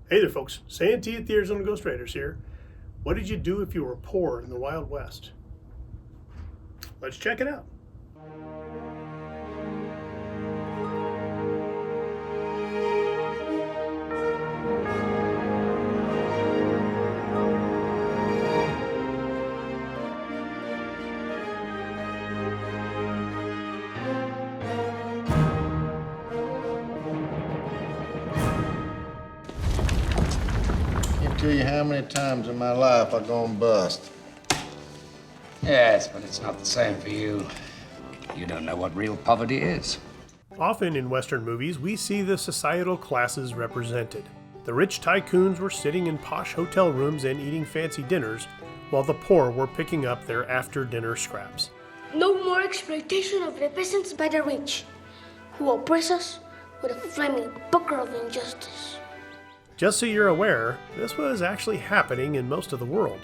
Hey there, folks. Santee at the Arizona Ghost Raiders here. What did you do if you were poor in the Wild West? Let's check it out. Tell you how many times in my life I've gone bust. Yes, but it's not the same for you. You don't know what real poverty is. Often in Western movies, we see the societal classes represented. The rich tycoons were sitting in posh hotel rooms and eating fancy dinners, while the poor were picking up their after-dinner scraps. No more exploitation of the peasants by the rich, who oppress us with a flaming bucket of injustice. Just so you're aware, this was actually happening in most of the world.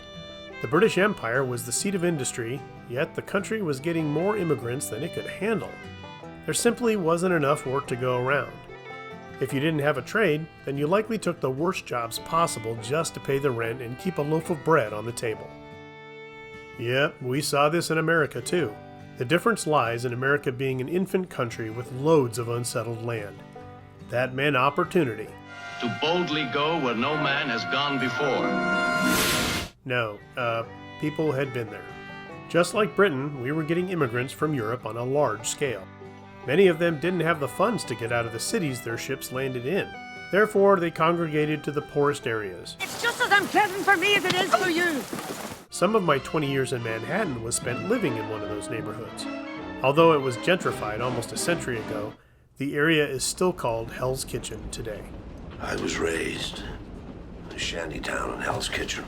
The British Empire was the seat of industry, yet the country was getting more immigrants than it could handle. There simply wasn't enough work to go around. If you didn't have a trade, then you likely took the worst jobs possible just to pay the rent and keep a loaf of bread on the table. Yep, we saw this in America too. The difference lies in America being an infant country with loads of unsettled land. That meant opportunity. To boldly go where no man has gone before. No, people had been there. Just like Britain, we were getting immigrants from Europe on a large scale. Many of them didn't have the funds to get out of the cities their ships landed in. Therefore, they congregated to the poorest areas. It's just as unpleasant for me as it is for you. Some of my 20 years in Manhattan was spent living in one of those neighborhoods. Although it was gentrified almost a century ago, the area is still called Hell's Kitchen today. I was raised in a shanty town in Hell's Kitchen.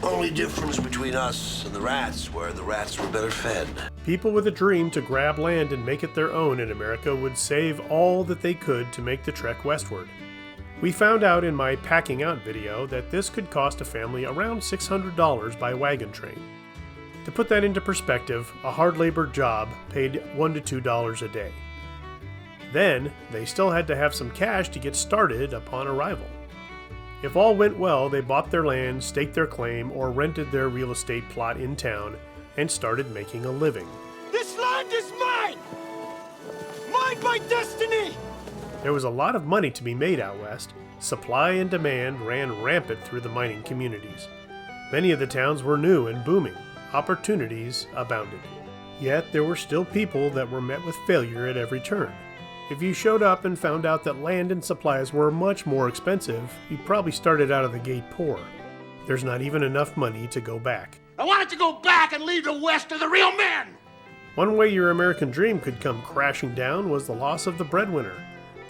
Only difference between us and the rats were the rats were better fed. People with a dream to grab land and make it their own in America would save all that they could to make the trek westward. We found out in my packing out video that this could cost a family around $600 by wagon train. To put that into perspective, a hard labor job paid $1 to $2 a day. Then, they still had to have some cash to get started upon arrival. If all went well, they bought their land, staked their claim, or rented their real estate plot in town and started making a living. This land is mine! Mine by destiny! There was a lot of money to be made out west. Supply and demand ran rampant through the mining communities. Many of the towns were new and booming. Opportunities abounded. Yet there were still people that were met with failure at every turn. If you showed up and found out that land and supplies were much more expensive, you probably started out of the gate poor. There's not even enough money to go back. I wanted to go back and leave the West to the real men! One way your American dream could come crashing down was the loss of the breadwinner.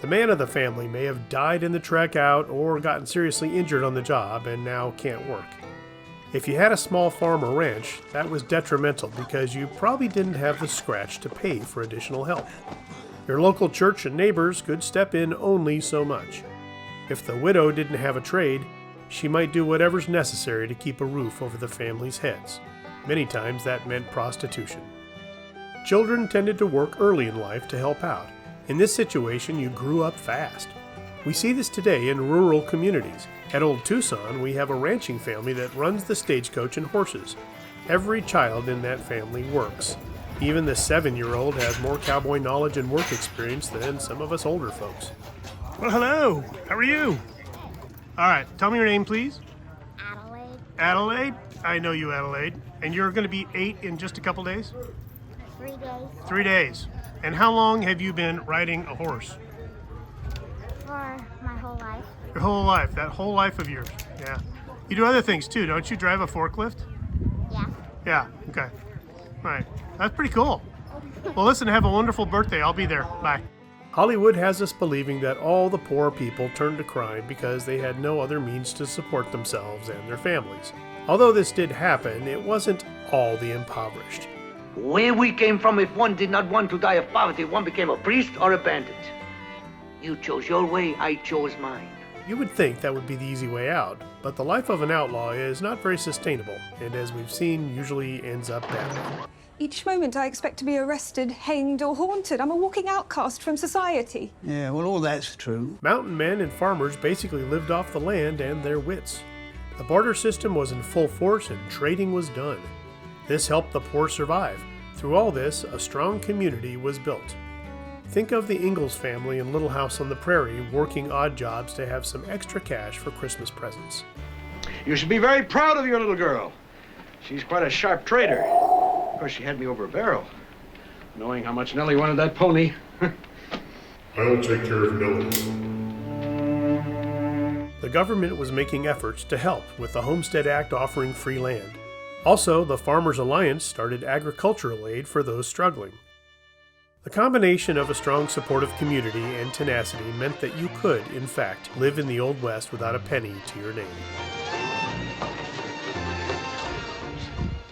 The man of the family may have died in the trek out or gotten seriously injured on the job and now can't work. If you had a small farm or ranch, that was detrimental because you probably didn't have the scratch to pay for additional help. Your local church and neighbors could step in only so much. If the widow didn't have a trade, she might do whatever's necessary to keep a roof over the family's heads. Many times that meant prostitution. Children tended to work early in life to help out. In this situation, you grew up fast. We see this today in rural communities. At Old Tucson, we have a ranching family that runs the stagecoach and horses. Every child in that family works. Even the 7-year-old has more cowboy knowledge and work experience than some of us older folks. Well, hello. How are you? All right, tell me your name, please. Adelaide. Adelaide? I know you, Adelaide. And you're going to be 8 in just a couple days? 3 days. 3 days. And how long have you been riding a horse? For my whole life. Your whole life, that whole life of yours. Yeah. You do other things too, don't you? Drive a forklift? Yeah. Yeah, okay. All right. That's pretty cool. Well, listen, have a wonderful birthday. I'll be there. Bye. Hollywood has us believing that all the poor people turned to crime because they had no other means to support themselves and their families. Although this did happen, it wasn't all the impoverished. Where we came from, if one did not want to die of poverty, one became a priest or a bandit. You chose your way, I chose mine. You would think that would be the easy way out, but the life of an outlaw is not very sustainable, and as we've seen, usually ends up badly. Each moment I expect to be arrested, hanged, or haunted. I'm a walking outcast from society. Yeah, well, all that's true. Mountain men and farmers basically lived off the land and their wits. The barter system was in full force and trading was done. This helped the poor survive. Through all this, a strong community was built. Think of the Ingalls family in Little House on the Prairie working odd jobs to have some extra cash for Christmas presents. You should be very proud of your little girl. She's quite a sharp trader. Of course, she had me over a barrel, knowing how much Nellie wanted that pony. I'll take care of Nellie. The government was making efforts to help, with the Homestead Act offering free land. Also, the Farmers Alliance started agricultural aid for those struggling. The combination of a strong supportive community and tenacity meant that you could, in fact, live in the Old West without a penny to your name.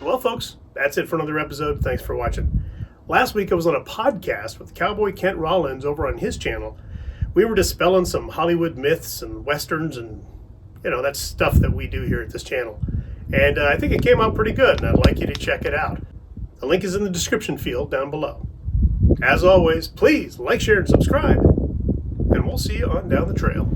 Well, folks, that's it for another episode. Thanks for watching. Last week I was on a podcast with Cowboy Kent Rollins over on his channel. We were dispelling some Hollywood myths and westerns and, that's stuff that we do here at this channel. And I think it came out pretty good, and I'd like you to check it out. The link is in the description field down below. As always, please like, share, and subscribe, and we'll see you on down the trail.